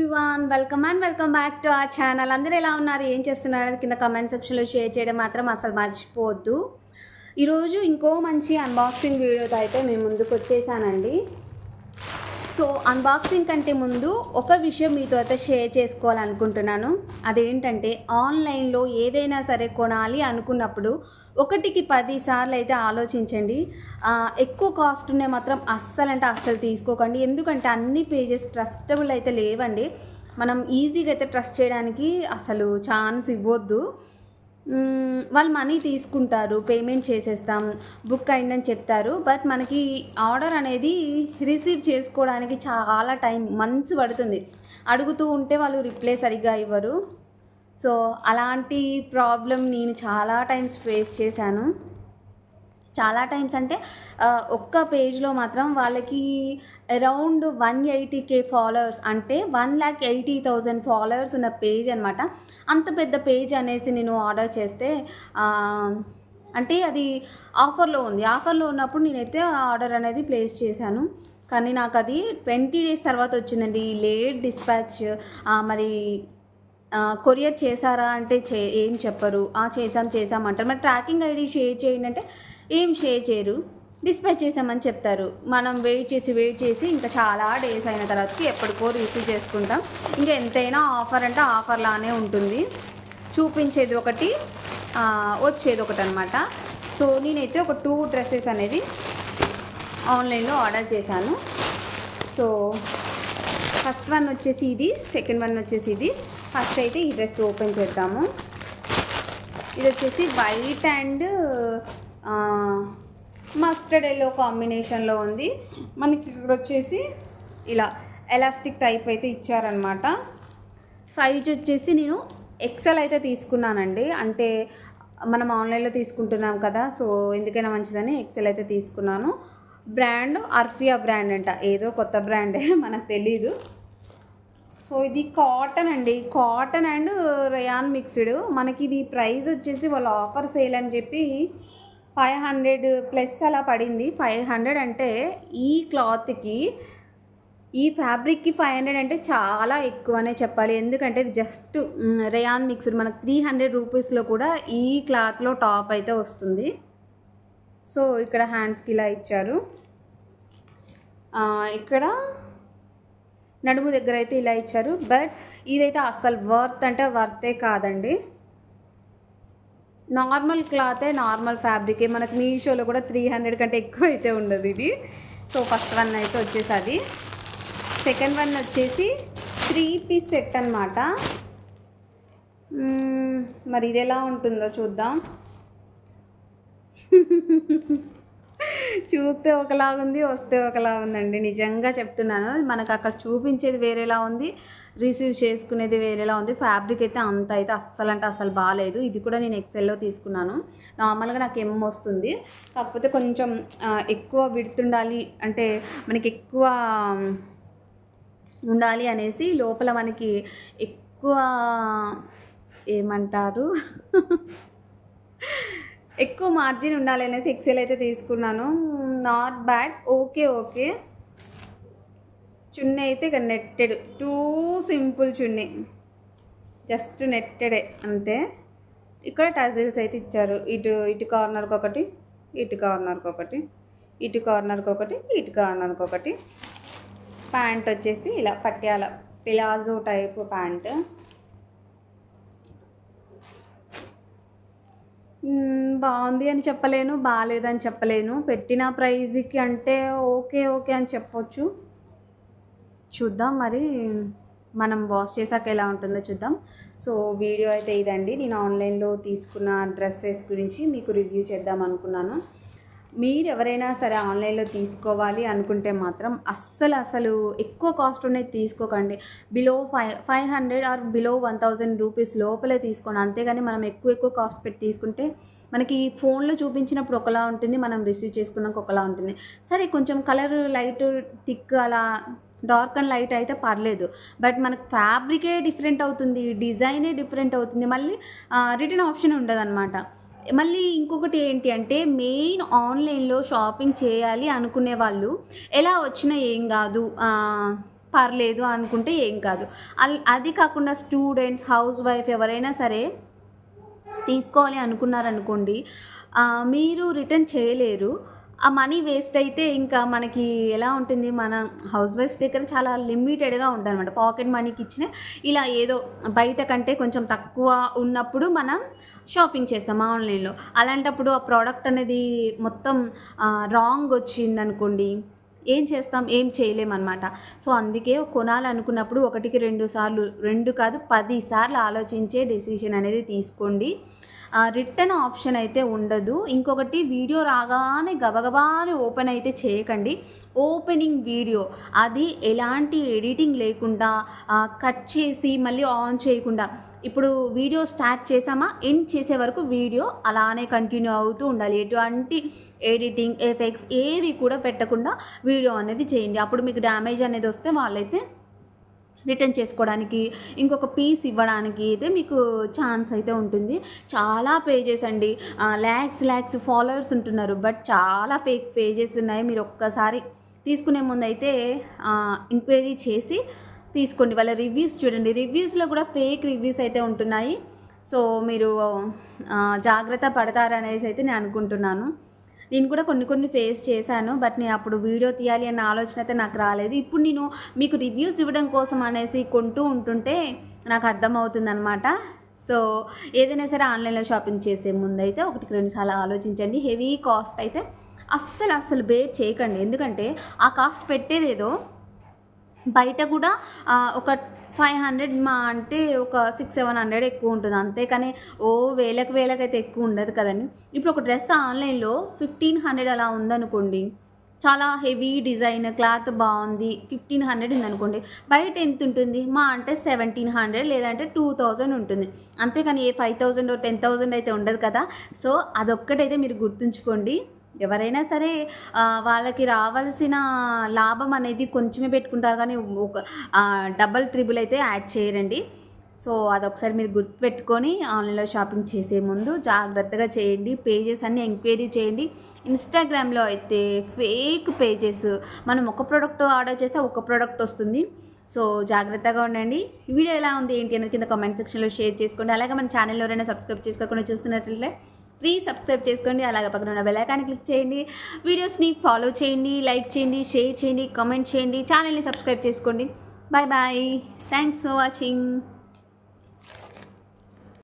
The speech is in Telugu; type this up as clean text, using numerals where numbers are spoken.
Everyone welcome back to our channel. అందరూ ఎలా ఉన్నారు, ఏం చేస్తున్నారు కింద కామెంట్ సెక్షన్లో షేర్ చేయడం మాత్రం అసలు మర్చిపోవద్దు. ఈరోజు ఇంకో మంచి అన్బాక్సింగ్ వీడియోతో అయితే మేము ముందుకు వచ్చేసానండి. సో అన్బాక్సింగ్ కంటే ముందు ఒక విషయం మీతో అయితే షేర్ చేసుకోవాలనుకుంటున్నాను. అదేంటంటే ఆన్లైన్లో ఏదైనా సరే కొనాలి అనుకున్నప్పుడు 1కి 10 సార్లు అయితే ఆలోచించండి. ఎక్కువ కాస్ట్ ఉండే మాత్రం అస్సలు తీసుకోకండి. ఎందుకంటే అన్ని పేజెస్ ట్రస్టబుల్ అయితే లేవండి. మనం ఈజీగా అయితే ట్రస్ట్ చేయడానికి అసలు ఛాన్స్ ఇవ్వద్దు. వాళ్ళు మనీ తీసుకుంటారు, పేమెంట్ చేసేస్తాం, బుక్ అయిందని చెప్తారు. బట్ మనకి ఆర్డర్ అనేది రిసీవ్ చేసుకోవడానికి చాలా మంత్స్ పడుతుంది. అడుగుతూ ఉంటే వాళ్ళు రిప్లై సరిగ్గా ఇవ్వరు. సో అలాంటి ప్రాబ్లం నేను చాలా టైమ్స్ ఫేస్ చేశాను. చాలా టైమ్స్ అంటే ఒక్క పేజ్లో మాత్రం వాళ్ళకి అరౌండ్ 180K ఫాలోవర్స్, అంటే 1,80,000 ఫాలోవర్స్ ఉన్న పేజ్ అనమాట. అంత పెద్ద పేజ్ అనేసి నేను ఆర్డర్ చేస్తే అంటే అది ఆఫర్లో ఉంది. ఆఫర్లో ఉన్నప్పుడు నేనైతే ఆర్డర్ అనేది ప్లేస్ చేశాను. కానీ నాకు అది 20 డేస్ తర్వాత వచ్చిందండి. Late dispatch. మరి కొరియర్ చేశారా అంటే ఏం చెప్పరు. చేసాం అంటారు. మరి ట్రాకింగ్ ఐడి షేర్ చేయండి అంటే ఏం షేర్ చేయరు, డిస్పాచ్ చేసామని చెప్తారు. మనం వెయిట్ చేసి ఇంకా చాలా డేస్ అయిన తర్వాతకి ఎప్పటికో రిసీవ్ చేసుకుంటాం. ఇంకా ఎంతైనా ఆఫర్ అంటే ఆఫర్లానే ఉంటుంది. చూపించేది ఒకటి, వచ్చేది ఒకటి అనమాట. సో నేనైతే ఒక 2 డ్రెస్సెస్ అనేది ఆన్లైన్లో ఆర్డర్ చేశాను. సో ఫస్ట్ వన్ వచ్చేసి ఇది, సెకండ్ వన్ వచ్చేసి ఇది. ఫస్ట్ అయితే ఈ డ్రెస్ ఓపెన్ చేద్దాము. ఇది వచ్చేసి వైట్ అండ్ మస్టర్డ్ ఎల్లో కాంబినేషన్లో ఉంది. మనకి ఇక్కడ వచ్చేసి ఇలా ఎలాస్టిక్ టైప్ అయితే ఇచ్చారనమాట. సైజ్ వచ్చేసి నేను ఎక్సెల్ అయితే తీసుకున్నానండి. అంటే మనం ఆన్లైన్లో తీసుకుంటున్నాం కదా, సో ఎందుకైనా మంచిదని ఎక్సెల్ అయితే తీసుకున్నాను. బ్రాండ్ అర్ఫియా బ్రాండ్ అంట, ఏదో కొత్త బ్రాండే మనకు తెలీదు. సో ఇది కాటన్ అండి, కాటన్ అండ్ రేయాన్ మిక్స్డ్. మనకి ఇది ప్రైస్ వచ్చేసి వాళ్ళ ఆఫర్ సేల్ అని చెప్పి 500 ప్లస్ అలా పడింది. 500 అంటే ఈ క్లాత్కి, ఈ ఫ్యాబ్రిక్కి 500 అంటే చాలా ఎక్కువనే చెప్పాలి. ఎందుకంటే ఇది జస్ట్ రేయాన్ మిక్స్డ్. మనకు 300 రూపీస్లో కూడా ఈ క్లాత్లో టాప్ అయితే వస్తుంది. సో ఇక్కడ హ్యాండ్స్కి ఇలా ఇచ్చారు. ఇక్కడ నడుము దగ్గర అయితే ఇలా ఇచ్చారు. బట్ ఇదైతే అస్సలు వర్త్ అంటే వర్తే కాదండి. నార్మల్ క్లాతే, నార్మల్ ఫ్యాబ్రికే. మనకు మీషోలో కూడా 300 కంటే ఎక్కువ అయితే ఉండదు ఇది. సో ఫస్ట్ వన్ అయితే వచ్చేసి అది. సెకండ్ వన్ వచ్చేసి 3 పీస్ సెట్ అనమాట. మరి ఇది ఎలా ఉంటుందో చూద్దాం. చూస్తే ఒకలాగుంది, వస్తే ఒకలాగుందండి. నిజంగా చెప్తున్నాను. మనకు అక్కడ చూపించేది వేరేలా ఉంది, రిసీవ్ చేసుకునేది వేరేలా ఉంది. ఫ్యాబ్రిక్ అయితే అంత అయితే అస్సలు బాగాలేదు. ఇది కూడా నేను ఎక్సెల్లో తీసుకున్నాను. నార్మల్గా నాకు ఎమ్ వస్తుంది, కాకపోతే కొంచెం ఎక్కువ విడ్త్ ఉండాలి, అంటే మనకి ఎక్కువ ఉండాలి అనేసి లోపల మనకి ఎక్కువ ఏమంటారు ఎక్కువ మార్జిన్ ఉండాలి అనేసి ఎక్సెల్ అయితే తీసుకున్నాను. Not bad, okay. చున్నీ అయితే ఇక నెట్టెడ్, టూ సింపుల్ చున్నీ, జస్ట్ నెట్టెడే అంతే. ఇక్కడ టజిల్స్ అయితే ఇచ్చారు. ఇటు కార్నర్కి ఒకటి, ఇటు కార్నర్కి ఒకటి, ఇటు కార్నర్కి ఒకటి, ఇటు కార్నర్కి ఒకటి. ప్యాంట్ వచ్చేసి ఇలా పట్యాల పిలాజో టైప్ ప్యాంట్. బాగుంది అని చెప్పలేను, బాగాలేదని చెప్పలేను. పెట్టిన ప్రైజ్కి అంటే ఓకే అని చెప్పొచ్చు. చూద్దాం మరి మనం వాష్ చేసాక ఎలా ఉంటుందో చూద్దాం. సో వీడియో అయితే ఇదండి. నేను ఆన్లైన్లో తీసుకున్న డ్రెస్సెస్ గురించి మీకు రివ్యూ చేద్దాం అనుకున్నాను. మీరు ఎవరైనా సరే ఆన్లైన్లో తీసుకోవాలి అనుకుంటే మాత్రం అస్సలు ఎక్కువ కాస్ట్ ఉన్నది తీసుకోకండి. బిలో 500 ఆర్ బిలో 1000 రూపీస్ లోపలే తీసుకోండి. అంతేగాని మనం ఎక్కువ కాస్ట్ పెట్టి తీసుకుంటే మనకి ఫోన్లో చూపించినప్పుడు ఒకలా ఉంటుంది, మనం రిసీవ్ చేసుకున్నాక ఒకలా ఉంటుంది. సరే కొంచెం కలర్ లైట్ థిక్ అలా డార్క్ అండ్ లైట్ అయితే పర్లేదు. బట్ మనకు ఫ్యాబ్రికే డిఫరెంట్ అవుతుంది, డిజైనే డిఫరెంట్ అవుతుంది, మళ్ళీ రిటర్న్ ఆప్షన్ ఉండదన్నమాట. మళ్ళీ ఇంకొకటి ఏంటి అంటే మెయిన్ ఆన్లైన్లో షాపింగ్ చేయాలి అనుకునే వాళ్ళు ఎలా వచ్చినా ఏం కాదు, పర్లేదు అనుకుంటే ఏం కాదు. అది కాకుండా స్టూడెంట్స్, హౌస్ వైఫ్ ఎవరైనా సరే తీసుకోవాలి అనుకున్నారనుకోండి, మీరు రిటర్న్ చేయలేరు. ఆ మనీ వేస్ట్ అయితే ఇంకా మనకి ఎలా ఉంటుంది, మన హౌస్ వైఫ్స్ దగ్గర చాలా లిమిటెడ్గా ఉంటుందన్నమాట. పాకెట్ మనీకి ఇచ్చిన ఇలా ఏదో బయట కంటే కొంచెం తక్కువ ఉన్నప్పుడు మనం షాపింగ్ చేస్తాం ఆన్లైన్లో. అలాంటప్పుడు ఆ ప్రోడక్ట్ అనేది మొత్తం రాంగ్ వచ్చిందనుకోండి, ఏం చేస్తాం, ఏం చేయలేమన్నమాట. సో అందుకే కొనాలనుకున్నప్పుడు 1కి 2 సార్లు, 2 కాదు 10 సార్లు ఆలోచించే డెసిషన్ అనేది తీసుకోండి. రిటర్న్ ఆప్షన్ అయితే ఉండదు. ఇంకొకటి, వీడియో రాగానే గబగబాని ఓపెన్ అయితే చేయకండి. ఓపెనింగ్ వీడియో అది ఎలాంటి ఎడిటింగ్ లేకుండా, కట్ చేసి మళ్ళీ ఆన్ చేయకుండా, ఇప్పుడు వీడియో స్టార్ట్ చేసామా ఎండ్ చేసే వరకు వీడియో అలానే కంటిన్యూ అవుతూ ఉండాలి. ఎటువంటి ఎడిటింగ్ ఎఫెక్ట్స్ ఏవి కూడా పెట్టకుండా వీడియో అనేది చేయండి. అప్పుడు మీకు డ్యామేజ్ అనేది వస్తే వాళ్ళైతే రిటర్న్ చేసుకోవడానికి, ఇంకొక పీస్ ఇవ్వడానికి అయితే మీకు ఛాన్స్ అయితే ఉంటుంది. చాలా పేజెస్ అండి, ల్యాక్స్ ఫాలోవర్స్ ఉంటున్నారు, బట్ చాలా ఫేక్ పేజెస్ ఉన్నాయి. మీరు ఒక్కసారి తీసుకునే ముందు అయితే ఎంక్వైరీ చేసి తీసుకోండి. వాళ్ళ రివ్యూస్ చూడండి, రివ్యూస్లో కూడా ఫేక్ రివ్యూస్ అయితే ఉంటున్నాయి. సో మీరు జాగ్రత్త పడతారనేసి అయితే నేను అనుకుంటున్నాను. నేను కూడా కొన్ని ఫేస్ చేశాను, బట్ నేను అప్పుడు వీడియో తీయాలి అన్న ఆలోచన అయితే నాకు రాలేదు. ఇప్పుడు నేను మీకు రివ్యూస్ ఇవ్వడం కోసం అనేసి కొంటూ ఉంటుంటే నాకు అర్థమవుతుందనమాట. సో ఏదైనా సరే ఆన్లైన్లో షాపింగ్ చేసే ముందు అయితే 1కి 2 సార్లు ఆలోచించండి. హెవీ కాస్ట్ అయితే అస్సలు బేర్ చేయకండి. ఎందుకంటే ఆ కాస్ట్ పెట్టేదేదో బయట కూడా ఒక 500 మా అంటే ఒక 600-700 ఎక్కువ ఉంటుంది, అంతేకాని వేలకు అయితే ఎక్కువ ఉండదు కదండి. ఇప్పుడు ఒక డ్రెస్ ఆన్లైన్లో 1500 అలా ఉందనుకోండి, చాలా హెవీ డిజైన్, క్లాత్ బాగుంది, 1500 ఉందనుకోండి, బయట ఎంత ఉంటుంది, మా అంటే 1700 లేదంటే 2000 ఉంటుంది, అంతేకాని 5000 10,000 అయితే ఉండదు కదా. సో అదొక్కటైతే మీరు గుర్తుంచుకోండి. ఎవరైనా సరే వాళ్ళకి రావాల్సిన లాభం అనేది కొంచెమే పెట్టుకుంటారు, కానీ ఒక డబల్ త్రిబుల్ అయితే యాడ్ చేయరండి. సో అదొకసారి మీరు గుర్తుపెట్టుకొని ఆన్లైన్లో షాపింగ్ చేసే ముందు జాగ్రత్తగా చేయండి. పేజెస్ అన్నీ ఎంక్వైరీ చేయండి. ఇన్స్టాగ్రామ్లో అయితే ఫేక్ పేజెస్, మనం ఒక ప్రోడక్ట్ ఆర్డర్ చేస్తే ఒక ప్రోడక్ట్ వస్తుంది. సో జాగ్రత్తగా ఉండండి. ఈ వీడియో ఎలా ఉంది ఏంటి అనేది కింద కామెంట్ సెక్షన్లో షేర్ చేసుకోండి. అలాగే మన ఛానల్లో ఎవరైనా సబ్స్క్రైబ్ చేసుకోకుండా చూస్తున్నట్లయితే ప్లీజ్ సబ్స్క్రైబ్ చేసుకోండి. అలాగే పక్కన ఉన్న బెల్ ఐకాన్ని క్లిక్ చేయండి. వీడియోస్ని ఫాలో చేయండి, లైక్ చేయండి, షేర్ చేయండి, కామెంట్ చేయండి, ఛానల్ని సబ్స్క్రైబ్ చేసుకోండి. బాయ్. Thanks for watching.